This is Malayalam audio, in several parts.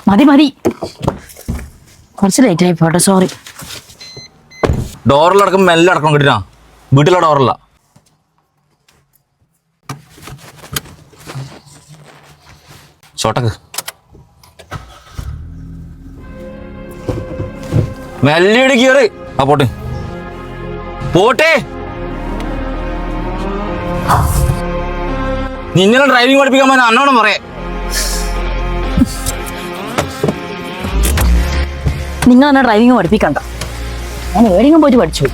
മതി കുറച്ച് ലേറ്റ് ആയി പോട്ടെ, സോറി. ഡോറിലടക്കം മെല്ലെ അടക്കണം കിട്ടാ, വീട്ടിലെ ഡോറില്ല. ചോട്ടക്ക് മെല്ലെ കയറി. ആ പോട്ടെ പോട്ടെ. നിന്നെ ഡ്രൈവിംഗ് പഠിപ്പിക്കാൻ പറ്റുന്ന അന്നോടും പറയേ. നിങ്ങൾ എന്നെ ഡ്രൈവിംഗ് പഠിപ്പിക്കണ്ട, ഞാൻ എവിടെയെങ്കിലും പോയിട്ട് പഠിച്ചു.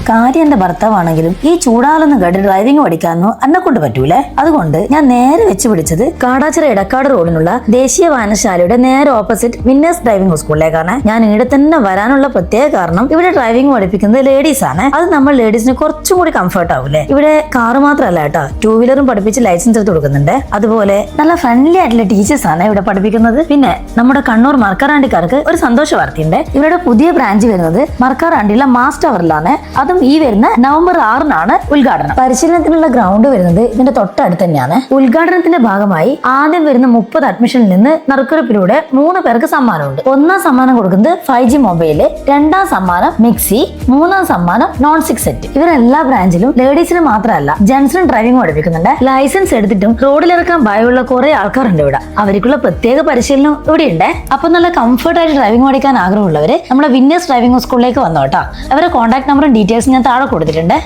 കാര്യം എന്റെ ഭർത്താവാണെങ്കിലും ഈ ചൂടാലൊന്നും കേട്ട് ഡ്രൈവിംഗ് പഠിക്കാനൊന്നും എന്നെ കൊണ്ട് പറ്റൂലേ. അതുകൊണ്ട് ഞാൻ നേരെ വെച്ച് പിടിച്ചത് കാടാച്ചിറ ഇടക്കാട് റോഡിനുള്ള ദേശീയ വായനശാലയുടെ നേരെ ഓപ്പോസിറ്റ് വിന്നേഴ്സ് ഡ്രൈവിംഗ് സ്കൂളിലേക്കാണ്. ഞാൻ ഇവിടെ തന്നെ വരാനുള്ള പ്രത്യേക കാരണം ഇവിടെ ഡ്രൈവിംഗ് പഠിപ്പിക്കുന്നത് ലേഡീസ് ആണ്. അത് നമ്മൾ ലേഡീസിന് കുറച്ചും കൂടി കംഫർട്ട് ആവൂലേ. ഇവിടെ കാറ് മാത്രമല്ല കേട്ടോ, 2 വീലറും പഠിപ്പിച്ച് ലൈസൻസ് എടുത്ത് കൊടുക്കുന്നുണ്ട്. അതുപോലെ നല്ല ഫ്രണ്ട്ലി ആയിട്ടുള്ള ടീച്ചേഴ്സ് ആണ് ഇവിടെ പഠിപ്പിക്കുന്നത്. പിന്നെ നമ്മുടെ കണ്ണൂർ മർക്കാറാണ്ടിക്കാർക്ക് ഒരു സന്തോഷ വാർത്തയുണ്ട്. ഇവരുടെ പുതിയ ബ്രാഞ്ച് വരുന്നത് മർക്കാറാണ്ടിയിലെ മാസ്റ്റർ ടവറിലാണ്. അതും ഈ വരുന്ന നവംബർ 6-നാണ് ഉദ്ഘാടനം. പരിശീലനത്തിനുള്ള ഗ്രൗണ്ട് വരുന്നത് ഇതിന്റെ തൊട്ടടുത്ത് തന്നെയാണ്. ഉദ്ഘാടനത്തിന്റെ ഭാഗമായി ആദ്യം വരുന്ന 30 അഡ്മിഷനിൽ നിന്ന് നറുക്കെടുപ്പിലൂടെ 3 പേർക്ക് സമ്മാനമുണ്ട്. 1ാം സമ്മാനം കൊടുക്കുന്നത് 5G മൊബൈല്, 2ാം സമ്മാനം മിക്സി, 3ാം സമ്മാനം നോൺ സ്റ്റിക് സെറ്റ്. ഇവരെല്ലാ ബ്രാഞ്ചിലും ലേഡീസിന് മാത്രമല്ല ജെന്റ്സിനും ഡ്രൈവിംഗ് പഠിപ്പിക്കുന്നുണ്ട്. ലൈസൻസ് എടുത്തിട്ടും റോഡിലിറക്കാൻ ഭയമുള്ള കുറെ ആൾക്കാരുണ്ട് ഇവിടെ. അവർക്കുള്ള പ്രത്യേക പരിശീലനം ഇവിടെ ഉണ്ട്. അപ്പൊ നല്ല കംഫർട്ടായിട്ട് ഡ്രൈവിംഗ് പഠിക്കാൻ ആഗ്രഹമുള്ളവര് നമ്മുടെ വിന്നേഴ്സ് ഡ്രൈവിംഗ് സ്കൂളിലേക്ക് വന്നോട്ടോ. അവരുടെ കോൺടാക്ട് നമ്പറും ഡീറ്റെയിൽസ് ഞാൻ താഴെ കൊടുത്തിട്ടുണ്ട്.